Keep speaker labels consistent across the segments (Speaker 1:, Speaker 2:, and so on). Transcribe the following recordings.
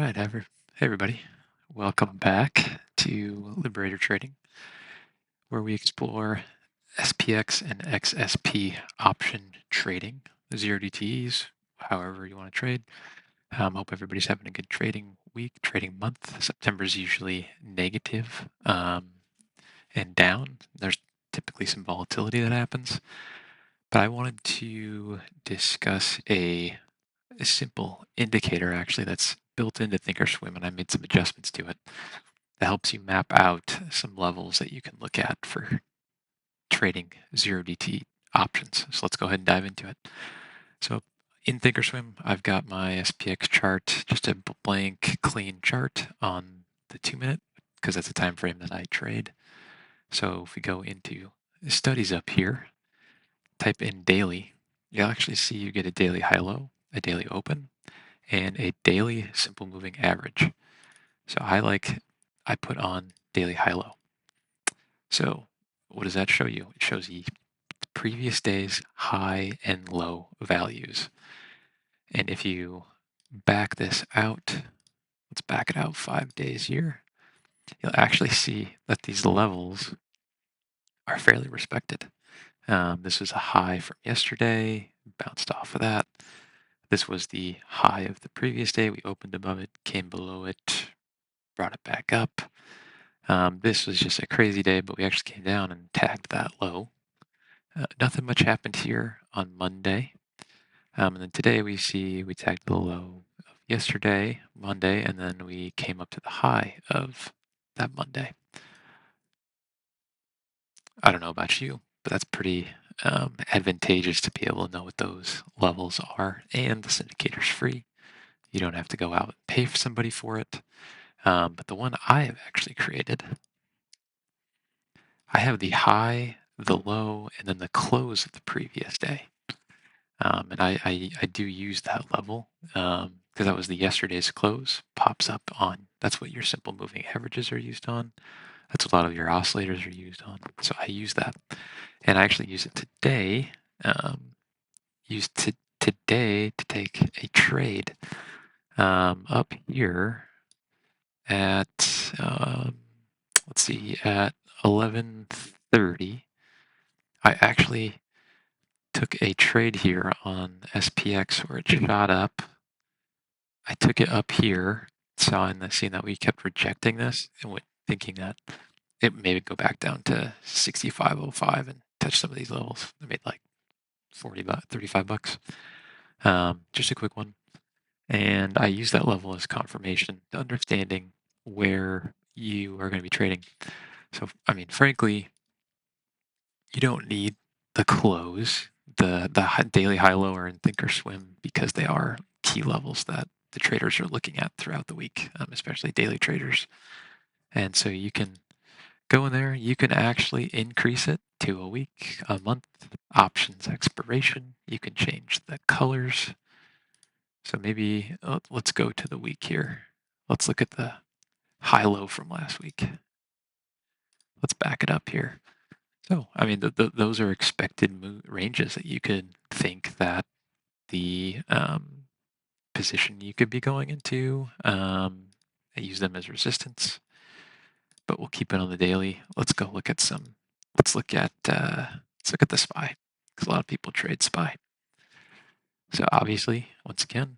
Speaker 1: right, hey everybody. Welcome back to Liberator Trading, where we explore SPX and XSP option trading, the 0DTEs, however you want to trade. Hope everybody's having a good trading week, trading month. September is usually negative and down. There's typically some volatility that happens, but I wanted to discuss a simple indicator actually that's built into Thinkorswim, and I made some adjustments to it that helps you map out some levels that you can look at for trading 0DTE options. So let's go ahead and dive into it. So in Thinkorswim, I've got my SPX chart, just a blank, clean chart on the 2-minute, because that's the time frame that I trade. So if we go into studies up here, type in daily, you'll actually see you get a daily high-low, a daily open, and a daily simple moving average. So I put on daily high-low. So what does that show you? It shows you the previous day's high and low values. And if you back this out, let's back it out 5 days here, you'll actually see that these levels are fairly respected. This was a high from yesterday, bounced off of that. This was the high of the previous day. We opened above it, came below it, brought it back up. This was just a crazy day, but we actually came down and tagged that low. Nothing much happened here on Monday. And then today we tagged the low of yesterday, Monday, and then we came up to the high of that Monday. I don't know about you, but that's pretty advantageous to be able to know what those levels are. And this indicator's free. You don't have to go out and pay for somebody for it. But the one I have actually created, I have the high, the low, and then the close of the previous day. And I do use that level because that was the yesterday's close. Pops up on, that's what your simple moving averages are used on. That's what a lot of your oscillators are used on. So I use that. And I actually use it today, today to take a trade up here at, let's see, at 11:30. I actually took a trade here on SPX where it shot up. I took it up here, seeing that we kept rejecting this and thinking that it may go back down to 65.05 and touch some of these levels. I made like 35 bucks. Just a quick one. And I use that level as confirmation to understanding where you are going to be trading. So, I mean, frankly, you don't need the close, the daily high-low are in Thinkorswim because they are key levels that the traders are looking at throughout the week, especially daily traders. And so you can go in there, you can actually increase it to a week, a month, options expiration. You can change the colors. So maybe let's go to the week here. Let's look at the high-low from last week. Let's back it up here. So, I mean, those are expected ranges that you could think that the position you could be going into. I use them as resistance, but we'll keep it on the daily. Let's go look at some. Let's look at the SPY because a lot of people trade SPY. So obviously, once again,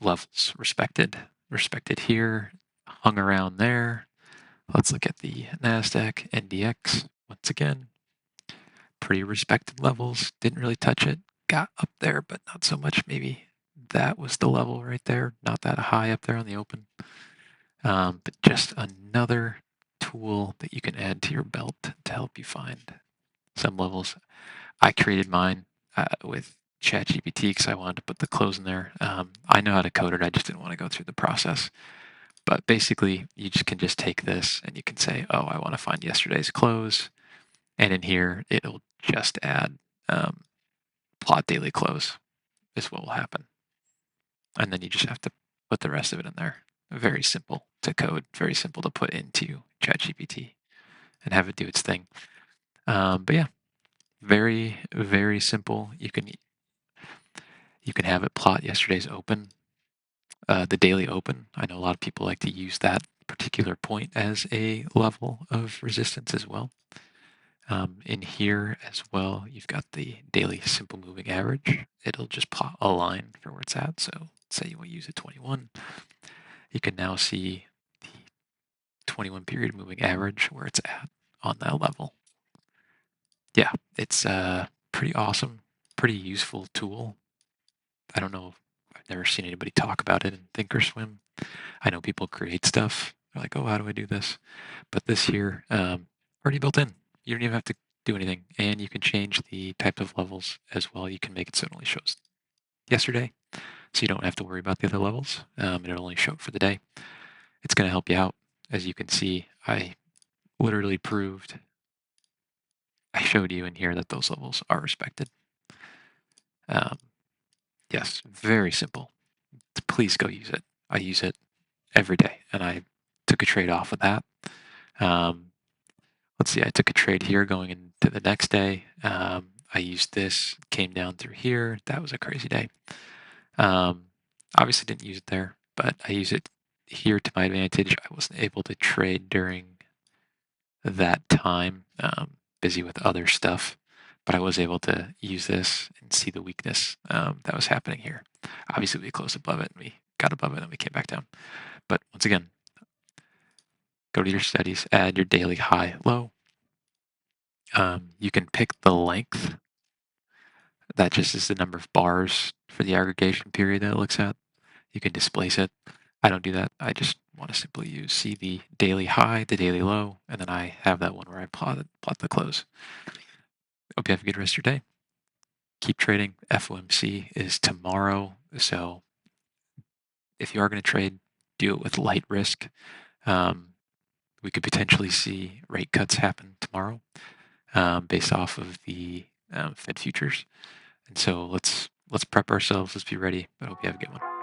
Speaker 1: levels respected here, hung around there. Let's look at the NASDAQ, NDX. Once again, pretty respected levels. Didn't really touch it. Got up there, but not so much. Maybe that was the level right there. Not that high up there on the open. But just another tool that you can add to your belt to help you find some levels. I created mine with ChatGPT because I wanted to put the close in there. I know how to code it. I just didn't want to go through the process. But basically, you can just take this and you can say, oh, I want to find yesterday's close. And in here, it'll just add plot daily close is what will happen. And then you just have to put the rest of it in there. Very simple to code, very simple to put into ChatGPT and have it do its thing. But yeah, very, very simple. You can have it plot yesterday's open The daily open, I know a lot of people like to use that particular point as a level of resistance as well. In here as well, you've got the daily simple moving average. It'll just plot a line for where it's at. So say you want to use a 21, you can now see the 21 period moving average where it's at on that level. Yeah, it's a pretty awesome, pretty useful tool. I don't know, I've never seen anybody talk about it in Thinkorswim. I know people create stuff. They're like, oh, how do I do this? But this here, already built in. You don't even have to do anything. And you can change the type of levels as well. You can make it so it only shows yesterday. So you don't have to worry about the other levels. It'll only show for the day. It's going to help you out. As you can see, I literally proved, I showed you in here that those levels are respected. Yes, very simple. Please go use it. I use it every day, and I took a trade off of that. Let's see, I took a trade here going into the next day. I used this, came down through here. That was a crazy day. Obviously didn't use it there, but I use it here to my advantage. I wasn't able to trade during that time, busy with other stuff, but I was able to use this and see the weakness that was happening here. Obviously, we closed above it, and we got above it, and we came back down. But once again, go to your settings, add your daily high, low. You can pick the length. That just is the number of bars for the aggregation period that it looks at. You can displace it. I don't do that. I just want to simply see the daily high, the daily low, and then I have that one where I plot the close. Hope you have a good rest of your day. Keep trading. FOMC is tomorrow, so if you are going to trade, do it with light risk. We could potentially see rate cuts happen tomorrow based off of the Fed futures. And so let's prep ourselves. Let's be ready. I hope you have a good one.